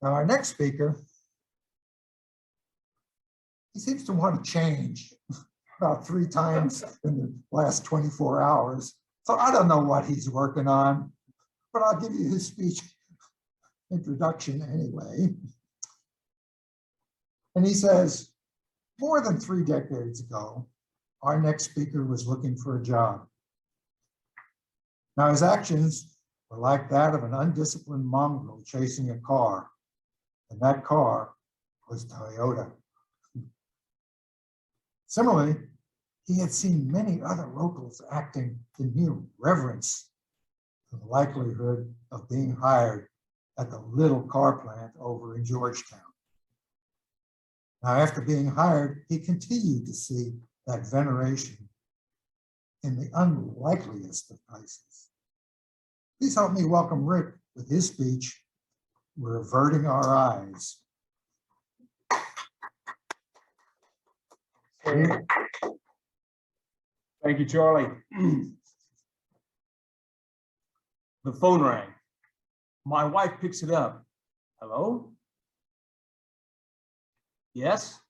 Now, our next speaker, he seems to want to change about 3 times in the last 24 hours. So I don't know what he's working on, but I'll give you his speech introduction anyway. And he says, more than 3 decades ago, our next speaker was looking for a job. Now, his actions were like that of an undisciplined mongrel chasing a car, and that car was Toyota. Similarly, he had seen many other locals acting in near reverence for the likelihood of being hired at the little car plant over in Georgetown. Now, after being hired, he continued to see that veneration in the unlikeliest of places. Please help me welcome Rick with his speech, "We're Averting Our Eyes." Thank you, Charlie. The phone rang. My wife picks it up. Hello? Yes?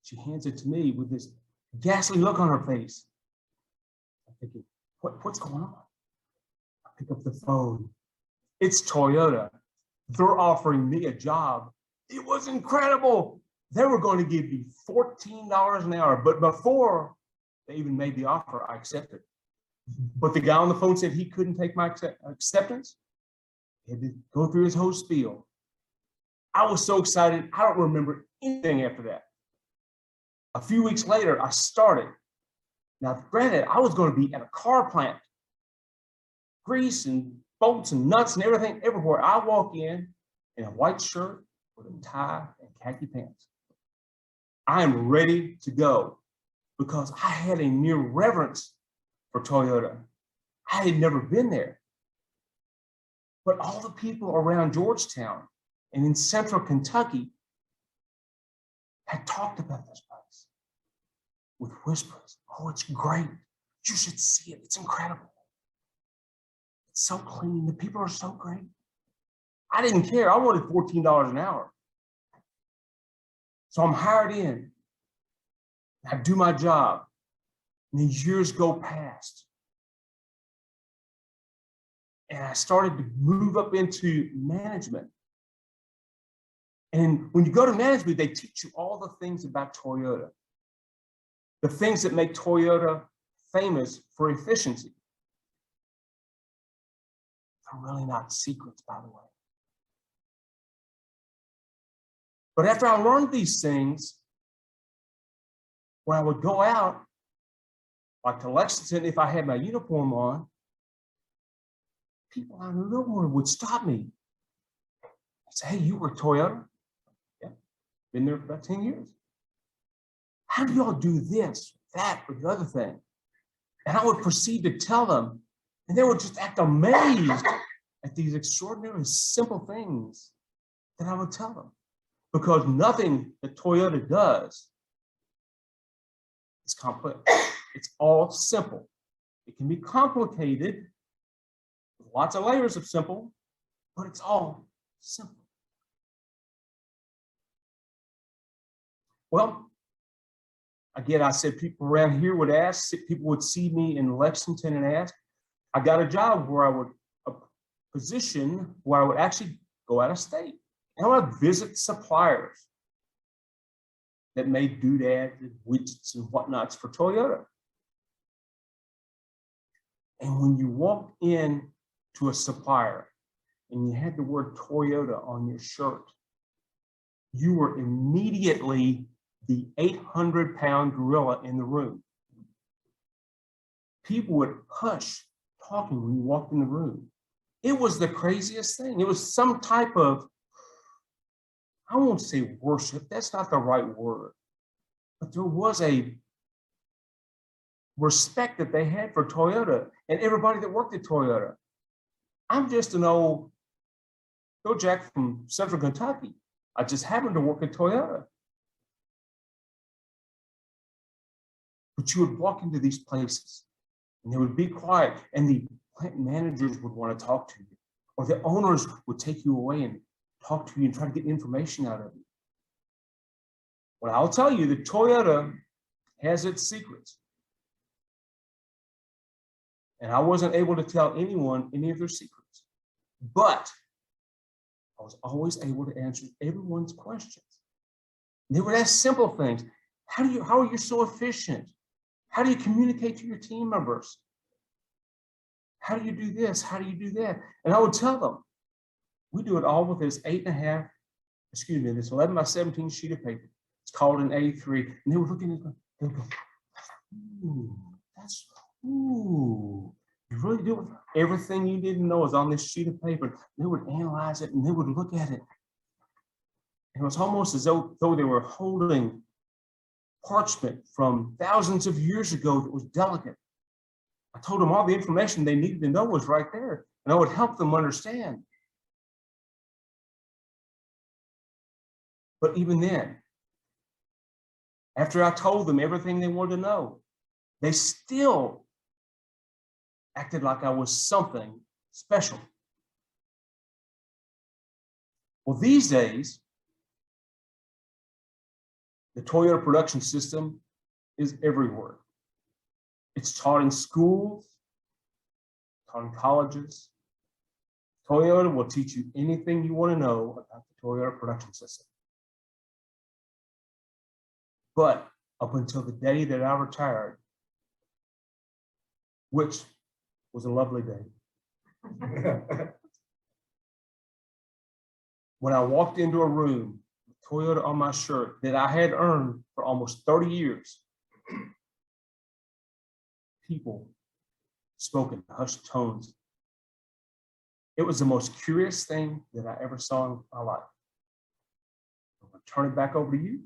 She hands it to me with this ghastly look on her face. I'm thinking, what's going on? I pick up the phone. It's Toyota. They're offering me a job. It was incredible. They were going to give me $14 an hour, but before they even made the offer, I accepted. But the guy on the phone said he couldn't take my acceptance. He had to go through his whole spiel. I was so excited, I don't remember anything after that. A few weeks later, I started. Now, granted, I was going to be at a car plant. Grease and bolts and nuts and everything everywhere. I walk in a white shirt with a tie and khaki pants. I am ready to go because I had a near reverence for Toyota. I had never been there. But all the people around Georgetown and in central Kentucky had talked about this place with whispers. Oh, it's great. You should see it. It's incredible. It's so clean. The people are so great. I didn't care. I wanted $14 an hour. So I'm hired in. I do my job. And then years go past. And I started to move up into management. And when you go to management, they teach you all the things about Toyota. The things that make Toyota famous for efficiency. They're really not secrets, by the way. But after I learned these things, when I would go out, like to Lexington, if I had my uniform on, people out of nowhere would stop me. I'd say, hey, you were Toyota? Yeah, been there for about 10 years. How do y'all do this, that, or the other thing? And I would proceed to tell them, and they would just act amazed at these extraordinarily simple things that I would tell them. Because nothing that Toyota does is complex. It's all simple. It can be complicated with lots of layers of simple, but it's all simple. Well, again, I said people around here would ask, people would see me in Lexington and ask. I got a job where I would, a position where I would actually go out of state. And I would visit suppliers that made doodads and widgets and whatnots for Toyota. And when you walked in to a supplier and you had the word Toyota on your shirt, you were immediately the 800-pound gorilla in the room. People would hush talking when you walked in the room. It was the craziest thing. It was some type of, I won't say worship, that's not the right word, but there was a respect that they had for Toyota and everybody that worked at Toyota. I'm just an old Joe Jack from Central Kentucky. I just happened to work at Toyota. But you would walk into these places and they would be quiet and the plant managers would want to talk to you, or the owners would take you away and talk to you and try to get information out of you. Well, I'll tell you that Toyota has its secrets. And I wasn't able to tell anyone any of their secrets, but I was always able to answer everyone's questions. And they would ask simple things. How are you so efficient? How do you communicate to your team members? How do you do this? How do you do that? And I would tell them, we do it all with this 11 by 17 sheet of paper. It's called an A3. And they were looking at it, they would go, ooh, you really do it. Everything you didn't know is on this sheet of paper. They would analyze it and they would look at it. And it was almost as though they were holding parchment from thousands of years ago that was delicate. I told them all the information they needed to know was right there, and I would help them understand. But even then, after I told them everything they wanted to know, they still acted like I was something special. Well, these days, the Toyota production system is everywhere. It's taught in schools, taught in colleges. Toyota will teach you anything you want to know about the Toyota production system. But up until the day that I retired, which was a lovely day, when I walked into a room with Toyota on my shirt that I had earned for almost 30 years, people spoke in hushed tones. It was the most curious thing that I ever saw in my life. I'm going to turn it back over to you.